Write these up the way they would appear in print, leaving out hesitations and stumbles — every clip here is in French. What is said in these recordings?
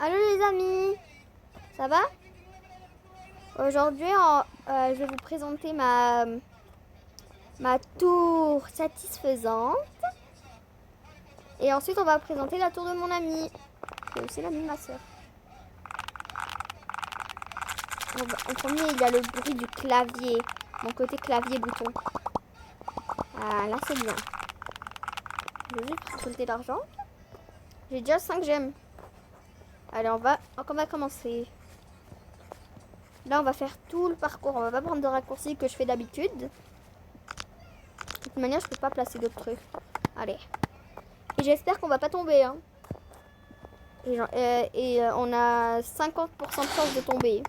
Allô les amis, ça va? Aujourd'hui, je vais vous présenter ma tour satisfaisante. Et ensuite, on va présenter la tour de mon ami. C'est aussi l'ami de ma soeur. En premier, il y a le bruit du clavier. Mon côté clavier-bouton. Ah, là, c'est bien. Je vais juste récolter l'argent. J'ai déjà 5 gemmes. Allez, on va commencer. Là, on va faire tout le parcours. On va pas prendre de raccourcis que je fais d'habitude. De toute manière, je peux pas placer d'autres trucs. Allez. Et j'espère qu'on va pas tomber. Hein. On a 50% de chance de tomber.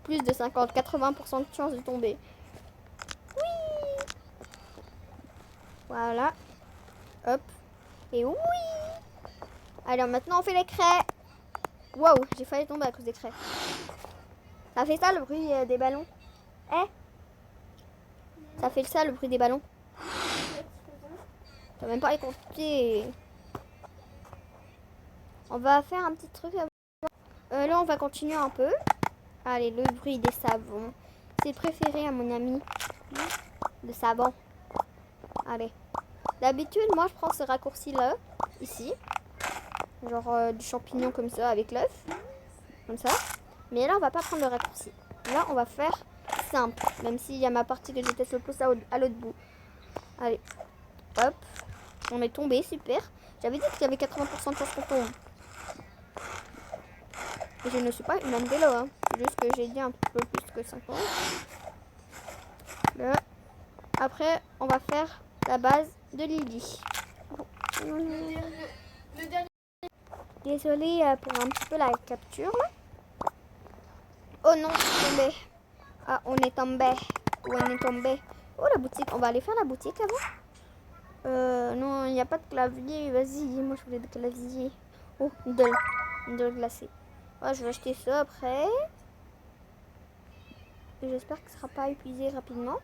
Plus de 50, 80% de chance de tomber. Oui. Voilà. Hop. Et oui. Alors maintenant, on fait les craies. Wow, j'ai failli tomber à cause des craies. Ça fait ça le bruit des ballons? Eh? Ça fait ça le bruit des ballons? T'as même pas écouté. On va faire un petit truc. Là, on va continuer un peu. Allez, le bruit des savons. C'est préféré à mon ami. Le savon. Allez. D'habitude, moi, je prends ce raccourci-là. Ici. Genre du champignon comme ça, avec l'œuf. Comme ça. Mais là, on va pas prendre le raccourci. Là, on va faire simple. Même s'il y a ma partie que je teste le plus à l'autre bout. Allez. Hop. On est tombé, super. J'avais dit qu'il y avait 80% de chance qu'on tombe. Et je ne suis pas une âme vélo, hein. C'est juste que j'ai dit un peu plus que 50. Là. Après, on va faire la base de Lily. Désolée pour un petit peu la capture. Oh non, c'est tombé. Ah, on est tombé. Où on est tombé? Oh, la boutique. On va aller faire la boutique avant. Non, il n'y a pas de clavier. Vas-y, moi je voulais des claviers. Oh, une doll glacée. Ouais, je vais acheter ça après. J'espère que ce ne sera pas épuisé rapidement.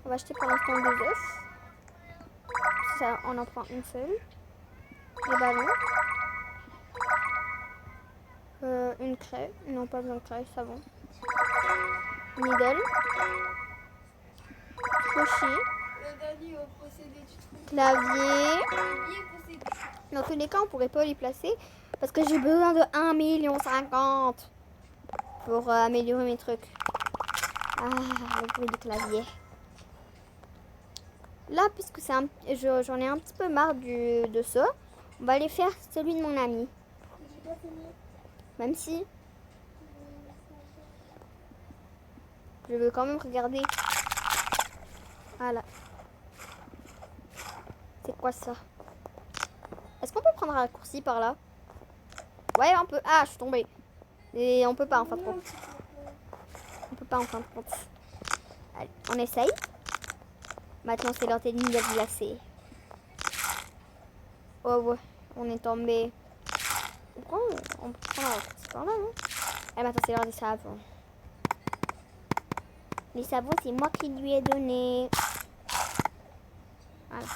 On va acheter pour l'instant 2 œufs. Ça, on en prend une seule. Des ballons. Une craie. Non, pas besoin de craie, ça va. Needle. Crochet. Clavier. Dans tous les cas, on pourrait pas les placer. Parce que j'ai besoin de 1,50 million pour améliorer mes trucs. Ah, le bruit du clavier. Là, puisque j'en ai un petit peu marre de ça, on va aller faire celui de mon ami. Même si je veux quand même regarder. Voilà. C'est quoi ça? Est-ce qu'on peut prendre un raccourci par là? Ouais, on peut. Ah, je suis tombée. Et on peut pas en fin de compte. On peut pas en fin de compte. Allez, on essaye. Maintenant, c'est l'heure des nouvelles glacées. Oh ouais, on est tombé. Pourquoi on peut prendre un raccourci par là, non? Et maintenant, c'est l'heure des savons. Les savons, c'est moi qui lui ai donné. Voilà.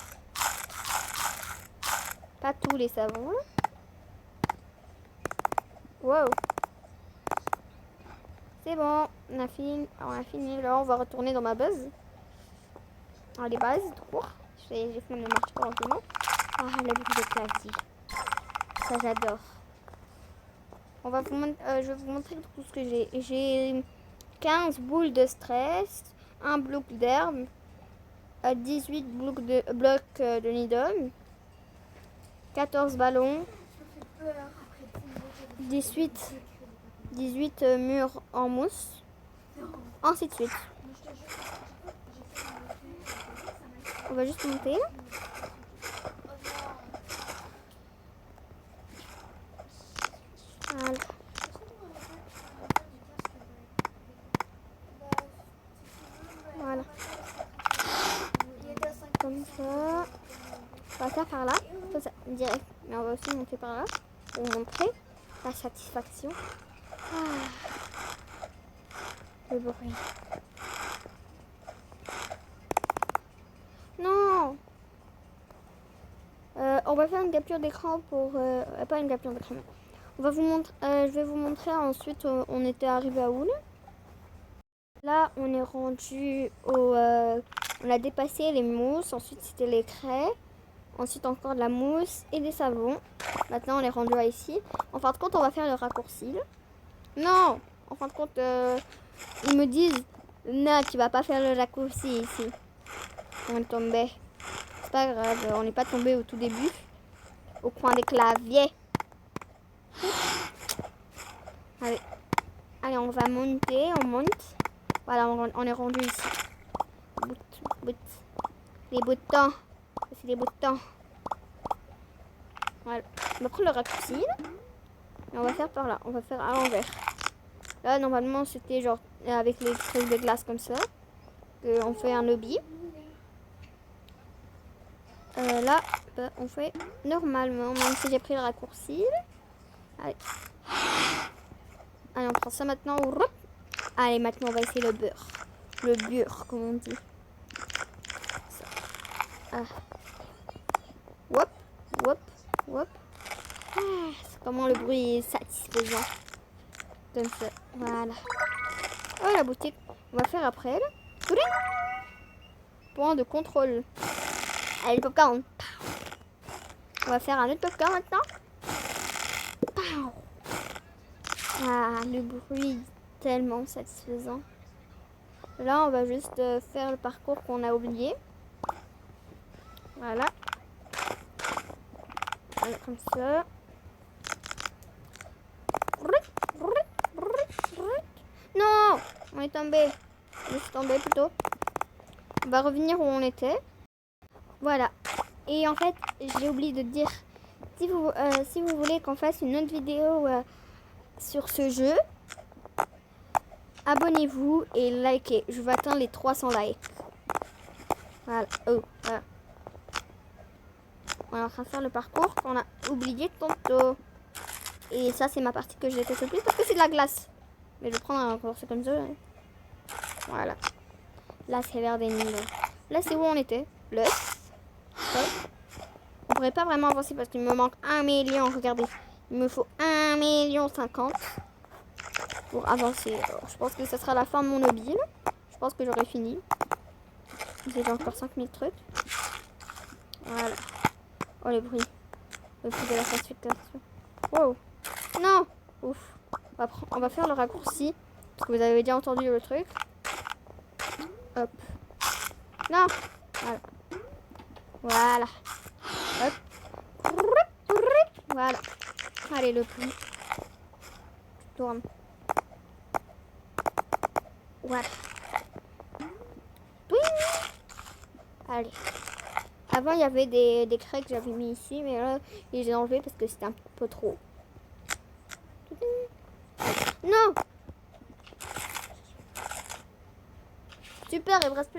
Pas tous les savons. Wow. C'est bon, on a fini. Là, on va retourner dans ma base. Dans les bases, tout court. J'ai fait mon marche pour lentement. Ah, le bruit de clavier. Ça, j'adore. Je vais vous montrer tout ce que j'ai. J'ai 15 boules de stress, un bloc d'herbe, 18 blocs de needle, 14 ballons, 18 murs en mousse, ainsi de suite. On va juste monter. Voilà. Voilà. Comme ça. On va faire par là. Ça, direct. Mais on va aussi monter par là. Pour vous montrer la satisfaction. Ah. Le bruit. Non. On va faire une capture d'écran pour... pas une capture d'écran. On va vous montrer, je vais vous montrer ensuite, on était arrivé à où là? Là, on est rendu au... on a dépassé les mousses, ensuite c'était les craies, ensuite encore de la mousse et des savons. Maintenant, on est rendu à ici. En fin de compte, on va faire le raccourci. Non! En fin de compte, ils me disent, non, tu vas pas faire le raccourci ici. On est tombé. C'est pas grave, on n'est pas tombé au tout début. Au coin des claviers. Allez. Allez, on va monter, on monte. Voilà, on est rendu ici. Les boutons. C'est les boutons. Voilà. On va prendre le raccourci. Et on va faire par là. On va faire à l'envers. Là, normalement, c'était genre avec les trucs de glace comme ça. On fait un lobby. Là, on fait normalement, même si j'ai pris le raccourci. Allez. Allez, on prend ça maintenant. Allez, maintenant, on va essayer le beurre. Le beurre, comme on dit. Ça. Ah. Hop, hop, hop. Ah, c'est comment le bruit est satisfaisant. Comme ça. Voilà. Oh, la boutique. On va faire après. Là. Point de contrôle. Allez, le popcorn. On va faire un autre popcorn maintenant. Ah, le bruit tellement satisfaisant. Là, on va juste faire le parcours qu'on a oublié. Voilà. Voilà, comme ça. Non, on est tombé. On est tombé plutôt. On va revenir où on était. Voilà. Et en fait, j'ai oublié de dire, si vous voulez qu'on fasse une autre vidéo sur ce jeu, abonnez-vous et likez. Je vais atteindre les 300 likes. Voilà. Oh, voilà. On est en train de faire le parcours qu'on a oublié tantôt. Et ça, c'est ma partie que j'ai fait oublier parce que c'est de la glace. Mais je vais prendre encore, c'est comme ça. Hein. Voilà. Là, c'est vers des niveaux. Là, c'est où on était. Le on pourrait pas vraiment avancer parce qu'il me manque 1 million. Regardez, il me faut 1,50 million pour avancer. Alors, je pense que ça sera la fin de mon hobby. Je pense que j'aurai fini. J'ai encore 5000 trucs. Voilà. Oh, le bruit. Le bruit de la classification. Wow. Non. Ouf. On va faire le raccourci. Parce que vous avez déjà entendu le truc. Hop. Non. Voilà. Voilà. Hop. Voilà. Allez, le plus. Tourne. Voilà. Oui. Allez. Avant, il y avait des craies que j'avais mis ici, mais là, je les ai enlevés parce que c'était un peu trop. Non. Super, il me reste plus de